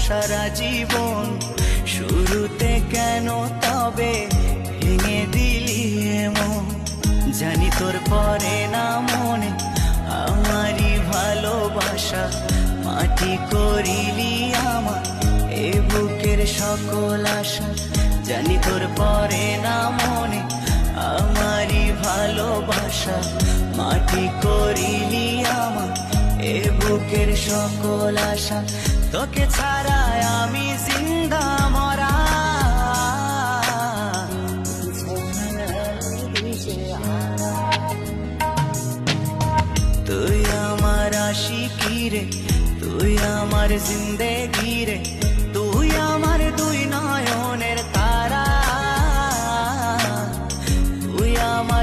সারা জীবন, শুরুতে কেন তবে ভেঙে দিলি এমন? জানি তোর পরে না মনে আমারই ভালোবাসা, মাটি করিলি আমার এ বুকের সকল আশা। জানি তোর পরে না মনে আমারই ভালোবাসা, মাটি করিলি আমার এ বুকের সকল আশা। তোকে ছাড়া আমি জিন্দা মরা, তুই আমার আশিকি রে, তুই আমার জিন্দেগি রে।